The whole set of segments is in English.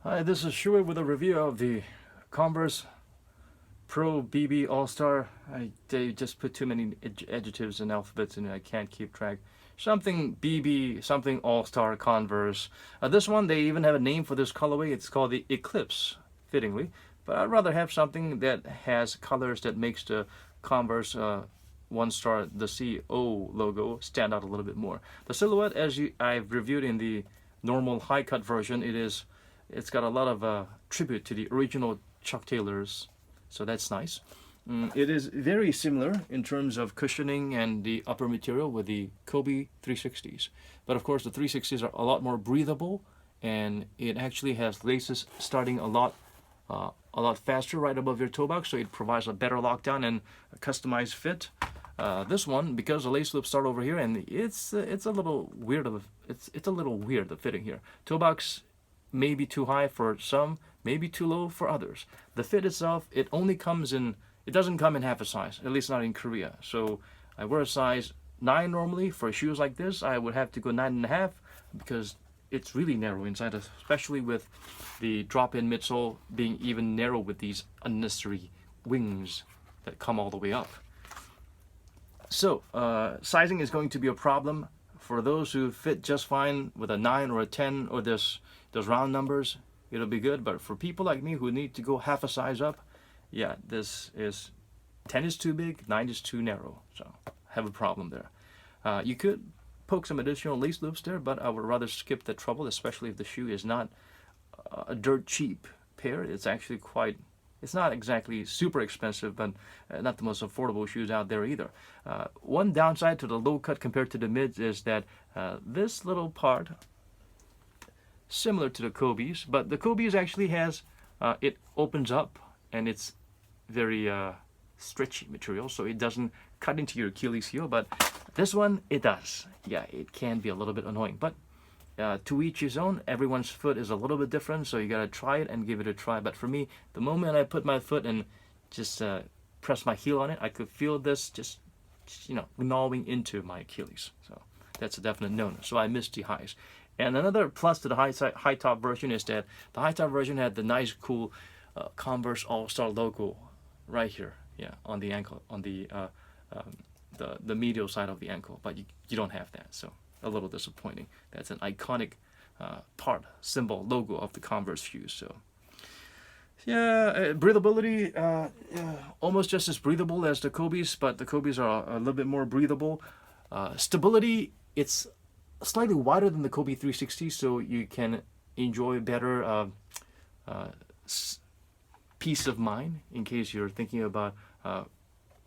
Hi, this is Shui with a review of the Converse Pro BB All-Star. They just put too many adjectives and alphabets in it. I can't keep track. Something BB, something All-Star Converse. This one, they even have a name for this colorway. It's called the Eclipse, fittingly. But I'd rather have something that has colors that makes the Converse one star, the CO logo, stand out a little bit more. The silhouette, as I've reviewed in the normal high cut version, it's got a lot of tribute to the original Chuck Taylors, so that's nice. It is very similar in terms of cushioning and the upper material with the Kobe 360s, but of course the 360s are a lot more breathable, and it actually has laces starting a lot faster right above your toe box, so it provides a better lockdown and a customized fit. This one, because the lace loops start over here, and it's a little weird it's a little weird the fitting here. Toe box may be too high for some, maybe too low for others. The fit itself, it doesn't come in half a size, at least not in Korea. So I wear a size 9 normally. For shoes like this, I would have to go 9.5 because it's really narrow inside, especially with the drop-in midsole being even narrow with these unnecessary wings that come all the way up. So sizing is going to be a problem for those who fit just fine with a 9 or a 10 or those round numbers. It'll be good, but for people like me who need to go half a size up, yeah, 10 is too big, 9 is too narrow, so I have a problem there. You could poke some additional lace loops there, but I would rather skip the trouble, especially if the shoe is not a dirt cheap pair. It's not exactly super expensive, but not the most affordable shoes out there either. One downside to the low cut compared to the mids is that this little part, similar to the Kobe's, but the Kobe's actually has, it opens up and it's very stretchy material, so it doesn't cut into your Achilles heel, but this one, it does. Yeah, it can be a little bit annoying, but to each his own. Everyone's foot is a little bit different, so you gotta try it and give it a try. But for me, the moment I put my foot and just press my heel on it, I could feel this just gnawing into my Achilles. So that's a definite no-no. So I missed the highs. And another plus to the high top version is that the high top version had the nice, cool Converse All-Star logo right here, yeah, on the ankle, on the medial side of the ankle. But you don't have that, so a little disappointing. That's an iconic symbol, logo of the Converse shoes. So yeah, breathability, almost just as breathable as the Kobe's, but the Kobe's are a little bit more breathable. Stability, it's slightly wider than the Kobe 360, so you can enjoy better peace of mind in case you're thinking about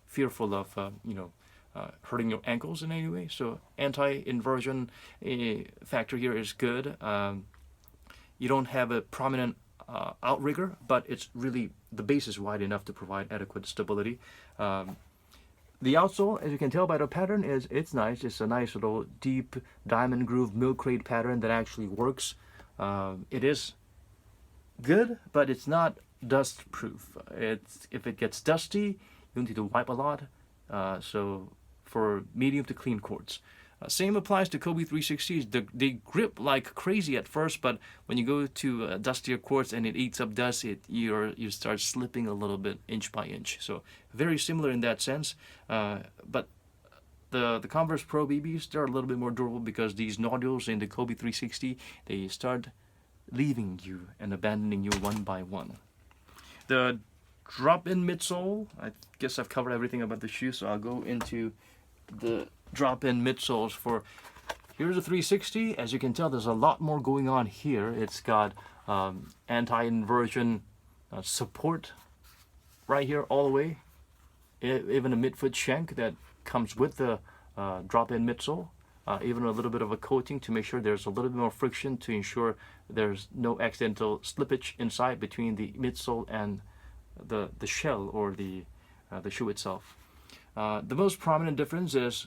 fearful of hurting your ankles in any way. So anti-inversion factor here is good. You don't have a prominent outrigger, but it's really, the base is wide enough to provide adequate stability. The outsole, as you can tell by the pattern, it's nice. It's a nice little deep diamond groove milk crate pattern that actually works. It is good, but it's not dust proof. If it gets dusty, you need to wipe a lot. So for medium to clean courts. Same applies to Kobe 360s. They grip like crazy at first, but when you go to dustier courts and it eats up dust, you start slipping a little bit inch by inch. So very similar in that sense. But the Converse Pro BBs, they're a little bit more durable because these nodules in the Kobe 360, they start leaving you and abandoning you one by one. The drop-in midsole, I guess I've covered everything about the shoe, so I'll go into the drop-in midsoles. Here's a 360. As you can tell, there's a lot more going on here. It's got anti-inversion support right here all the way, even a midfoot shank that comes with the drop-in midsole, even a little bit of a coating to make sure there's a little bit more friction to ensure there's no accidental slippage inside between the midsole and the shell or the shoe itself. The most prominent difference is,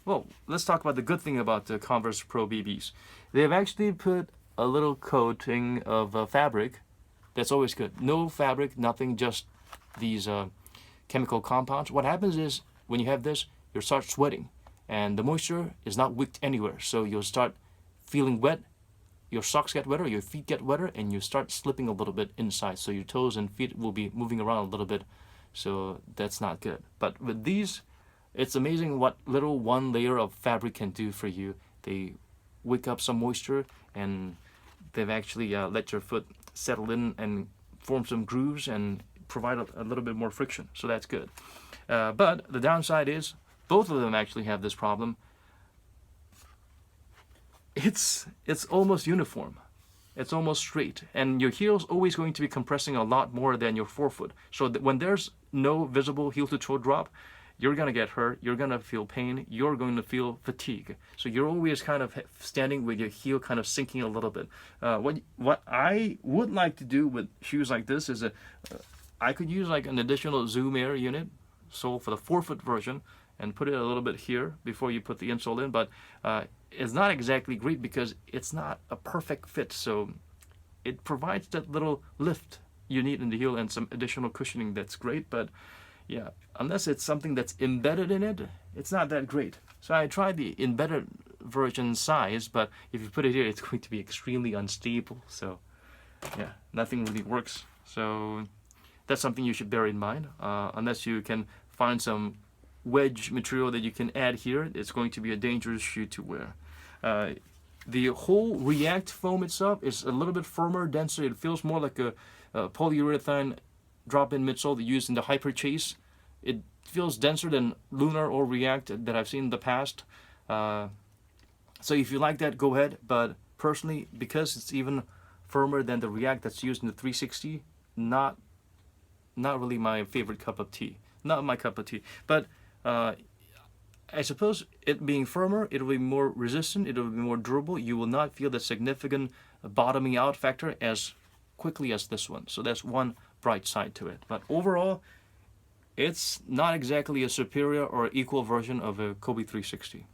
well, let's talk about the good thing about the Converse Pro BBs. They've actually put a little coating of fabric. That's always good. No fabric, nothing, just these chemical compounds. What happens is when you have this, you'll start sweating, and the moisture is not wicked anywhere, so you'll start feeling wet your socks get wetter, your feet get wetter, and you start slipping a little bit inside. So your toes and feet will be moving around a little bit. So that's not good. But with these, it's amazing what little one layer of fabric can do for you. They wick up some moisture, and they've actually let your foot settle in and form some grooves and provide a little bit more friction. So that's good. But the downside is both of them actually have this problem. It's almost uniform. It's almost straight, and your heel's always going to be compressing a lot more than your forefoot. So that when there's no visible heel to toe drop, you're gonna get hurt, you're gonna feel pain, you're going to feel fatigue. So you're always kind of standing with your heel kind of sinking a little bit. What I would like to do with shoes like this is I could use like an additional Zoom Air unit, sole for the forefoot version, and put it a little bit here before you put the insole in. But it's not exactly great because it's not a perfect fit. So it provides that little lift you need in the heel and some additional cushioning that's great. But yeah, unless it's something that's embedded in it, it's not that great. So I tried the embedded version size, but if you put it here, it's going to be extremely unstable. So yeah, nothing really works. So that's something you should bear in mind. Unless you can find some wedge material that you can add here, it's going to be a dangerous shoe to wear. The whole React foam itself is a little bit firmer, denser. It feels more like a polyurethane drop-in midsole that used in the Hyper Chase. It feels denser than Lunar or React that I've seen in the past. So if you like that, go ahead. But personally, because it's even firmer than the React that's used in the 360, not really my favorite cup of tea. Not my cup of tea. But I suppose it being firmer, it will be more resistant, it will be more durable. You will not feel the significant bottoming out factor as quickly as this one. So that's one bright side to it. But overall, it's not exactly a superior or equal version of a Kobe 360.